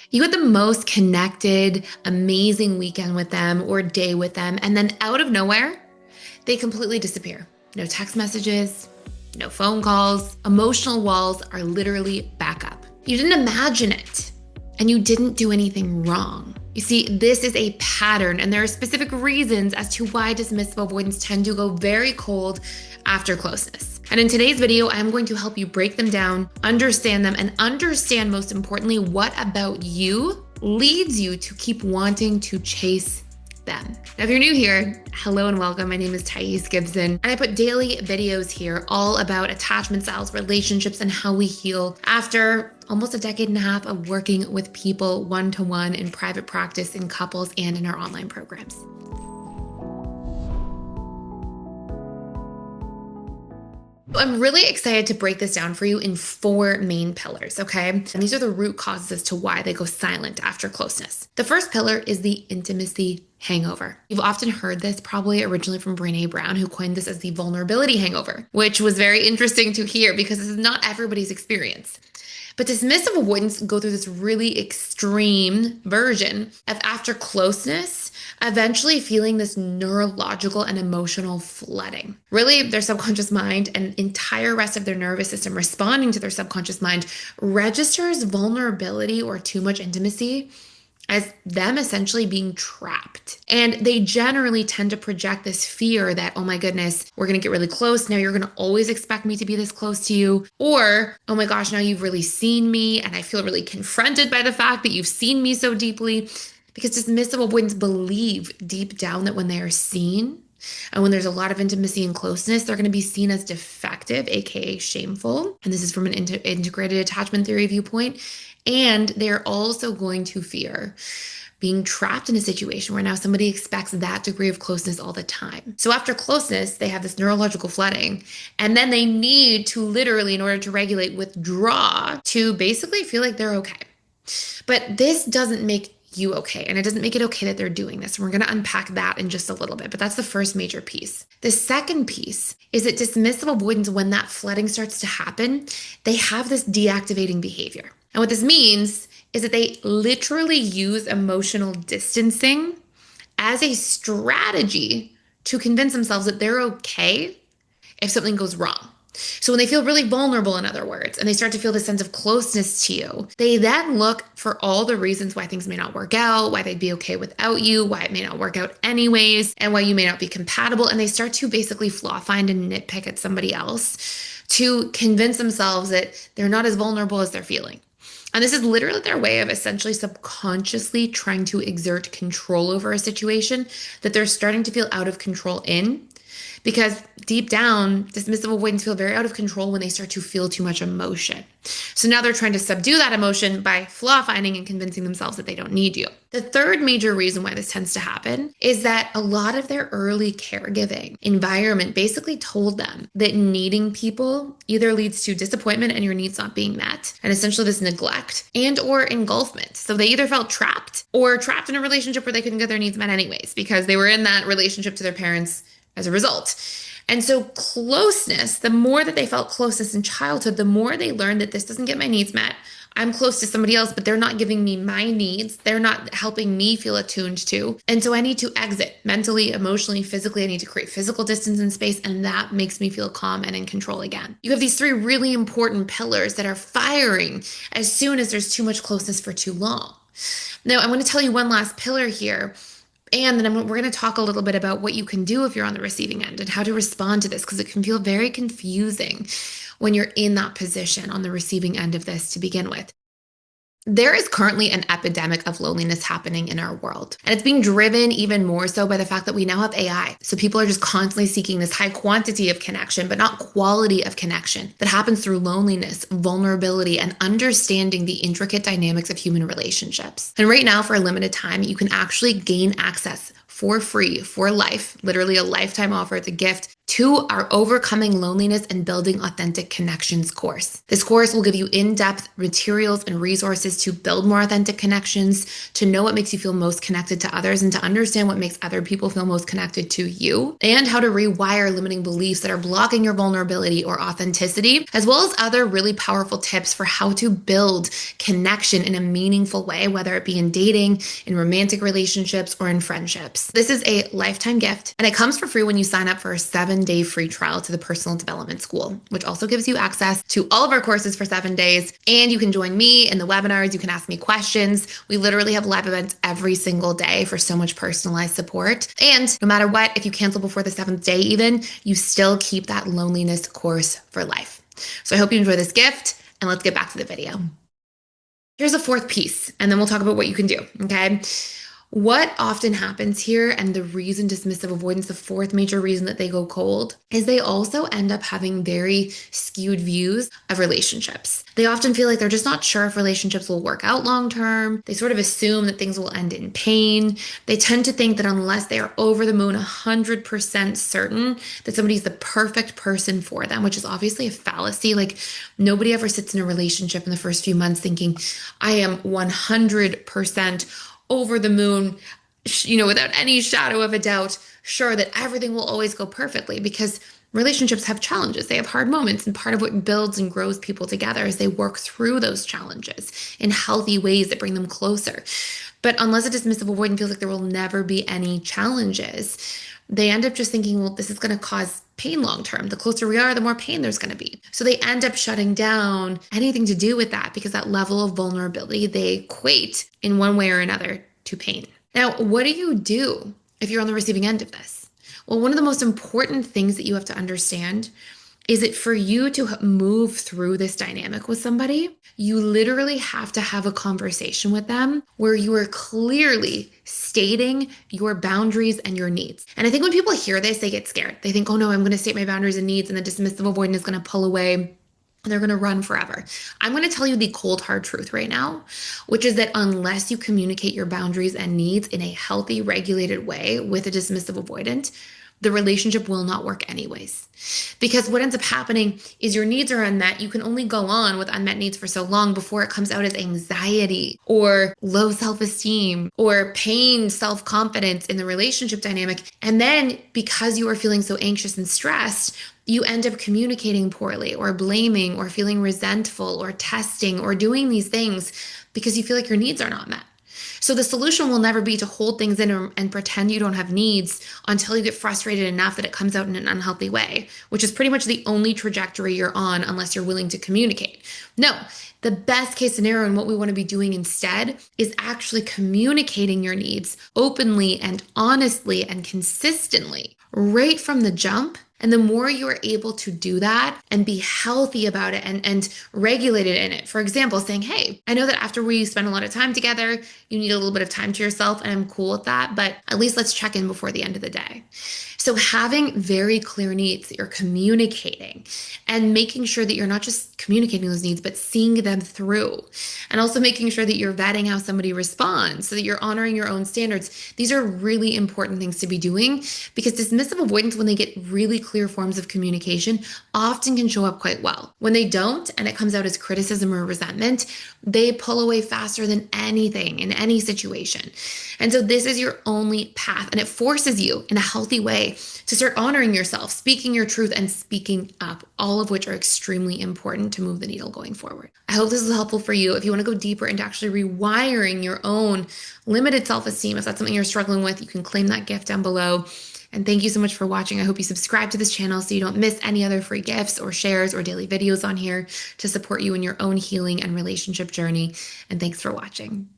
You had the most connected, amazing weekend with them or day with them, and then out of nowhere, they completely disappear. No text messages, no phone calls. Emotional walls are literally back up. You didn't imagine it, and you didn't do anything wrong. You see, this is a pattern, and there are specific reasons as to why dismissive avoidants tend to go very cold after closeness. And in today's video, I'm going to help you break them down, understand them, and understand, most importantly, what about you leads you to keep wanting to chase them. Now, if you're new here, hello and welcome. My name is Gibson, and I put daily videos here all about attachment styles, relationships, and how we heal after almost a decade and a half of working with people one-to-one in private practice, in couples, and in our online programs. I'm really excited to break this down for you in 4 main pillars, okay? And these are the root causes as to why they go silent after closeness. The first pillar is the intimacy hangover. You've often heard this, probably originally from Brené Brown, who coined this as the vulnerability hangover, which was very interesting to hear because this is not everybody's experience. But dismissive avoidants go through this really extreme version of after closeness, eventually feeling this neurological and emotional flooding. Really, their subconscious mind and entire rest of their nervous system responding to their subconscious mind registers vulnerability or too much intimacy as them essentially being trapped. And they generally tend to project this fear that, oh my goodness, we're going to get really close. Now you're going to always expect me to be this close to you. Or, oh my gosh, now you've really seen me and I feel really confronted by the fact that you've seen me so deeply. Because dismissive avoidants believe deep down that when they are seen and when there's a lot of intimacy and closeness, they're going to be seen as defective, aka shameful. And this is from an integrated attachment theory viewpoint. And they're also going to fear being trapped in a situation where now somebody expects that degree of closeness all the time. So after closeness, they have this neurological flooding, and then they need to literally, in order to regulate, withdraw to basically feel like they're okay. But this doesn't make you okay, and it doesn't make it okay that they're doing this. And we're going to unpack that in just a little bit, but that's the first major piece. The second piece is that dismissive avoidants, when that flooding starts to happen, they have this deactivating behavior. And what this means is that they literally use emotional distancing as a strategy to convince themselves that they're okay if something goes wrong. So when they feel really vulnerable, in other words, and they start to feel this sense of closeness to you, they then look for all the reasons why things may not work out, why they'd be okay without you, why it may not work out anyways, and why you may not be compatible. And they start to basically flaw find and nitpick at somebody else to convince themselves that they're not as vulnerable as they're feeling. And this is literally their way of essentially subconsciously trying to exert control over a situation that they're starting to feel out of control in. Because deep down, dismissive avoidants feel very out of control when they start to feel too much emotion. So now they're trying to subdue that emotion by flaw finding and convincing themselves that they don't need you. The third major reason why this tends to happen is that a lot of their early caregiving environment basically told them that needing people either leads to disappointment and your needs not being met, and essentially this neglect and or engulfment. So they either felt trapped or trapped in a relationship where they couldn't get their needs met anyways because they were in that relationship to their parents as a result. And so closeness, the more that they felt closeness in childhood, the more they learned that this doesn't get my needs met. I'm close to somebody else, but they're not giving me my needs. They're not helping me feel attuned to. And so I need to exit mentally, emotionally, physically. I need to create physical distance and space. And that makes me feel calm and in control again. You have these 3 really important pillars that are firing as soon as there's too much closeness for too long. Now, I'm going to tell you one last pillar here. And then we're going to talk a little bit about what you can do if you're on the receiving end and how to respond to this, because it can feel very confusing when you're in that position on the receiving end of this to begin with. There is currently an epidemic of loneliness happening in our world, and it's being driven even more so by the fact that we now have AI. So people are just constantly seeking this high quantity of connection, but not quality of connection that happens through loneliness, vulnerability, and understanding the intricate dynamics of human relationships. And right now, for a limited time, you can actually gain access for free, for life, literally a lifetime offer. It's a gift 2, our Overcoming Loneliness and Building Authentic Connections course. This course will give you in-depth materials and resources to build more authentic connections, to know what makes you feel most connected to others, and to understand what makes other people feel most connected to you, and how to rewire limiting beliefs that are blocking your vulnerability or authenticity, as well as other really powerful tips for how to build connection in a meaningful way, whether it be in dating, in romantic relationships, or in friendships. This is a lifetime gift, and it comes for free when you sign up for a 7-day free trial to the Personal Development School, which also gives you access to all of our courses for 7 days. And you can join me in the webinars. You can ask me questions. We literally have live events every single day for so much personalized support. And no matter what, if you cancel before the 7th day even, you still keep that loneliness course for life. So I hope you enjoy this gift, and let's get back to the video. Here's a 4th piece, and then we'll talk about what you can do, okay? What often happens here, and the reason dismissive avoidance, the 4th major reason that they go cold, is they also end up having very skewed views of relationships. They often feel like they're just not sure if relationships will work out long term. They sort of assume that things will end in pain. They tend to think that unless they are over the moon 100% certain that somebody's the perfect person for them, which is obviously a fallacy. Like, nobody ever sits in a relationship in the first few months thinking, I am 100% over the moon, without any shadow of a doubt, sure that everything will always go perfectly, because relationships have challenges. They have hard moments. And part of what builds and grows people together is they work through those challenges in healthy ways that bring them closer. But unless a dismissive avoidant feels like there will never be any challenges, they end up just thinking, well, this is going to cause pain long term. The closer we are, the more pain there's going to be. So they end up shutting down anything to do with that, because that level of vulnerability they equate in one way or another to pain. Now, what do you do if you're on the receiving end of this? Well, one of the most important things that you have to understand is that for you to move through this dynamic with somebody, you literally have to have a conversation with them where you are clearly stating your boundaries and your needs. And I think when people hear this, they get scared. They think, oh no, I'm going to state my boundaries and needs, and the dismissive avoidant is going to pull away. They're going to run forever. I'm going to tell you the cold, hard truth right now, which is that unless you communicate your boundaries and needs in a healthy, regulated way with a dismissive avoidant, the relationship will not work anyways. Because what ends up happening is your needs are unmet. You can only go on with unmet needs for so long before it comes out as anxiety or low self-esteem or pain, self-confidence in the relationship dynamic. And then because you are feeling so anxious and stressed, you end up communicating poorly or blaming or feeling resentful or testing or doing these things because you feel like your needs are not met. So the solution will never be to hold things in and pretend you don't have needs until you get frustrated enough that it comes out in an unhealthy way, which is pretty much the only trajectory you're on unless you're willing to communicate. No, the best case scenario and what we want to be doing instead is actually communicating your needs openly and honestly and consistently right from the jump. And the more you are able to do that and be healthy about it and regulated in it, for example, saying, hey, I know that after we spend a lot of time together, you need a little bit of time to yourself, and I'm cool with that, but at least let's check in before the end of the day. So having very clear needs that you're communicating and making sure that you're not just communicating those needs, but seeing them through, and also making sure that you're vetting how somebody responds so that you're honoring your own standards. These are really important things to be doing, because dismissive avoidants, when they get really clear forms of communication, often can show up quite well. When they don't, and it comes out as criticism or resentment, they pull away faster than anything in any situation. And so this is your only path, and it forces you in a healthy way to start honoring yourself, speaking your truth, and speaking up, all of which are extremely important to move the needle going forward. I hope this is helpful for you. If you want to go deeper into actually rewiring your own limited self-esteem, if that's something you're struggling with, you can claim that gift down below. And thank you so much for watching. I hope you subscribe to this channel so you don't miss any other free gifts or shares or daily videos on here to support you in your own healing and relationship journey. And thanks for watching.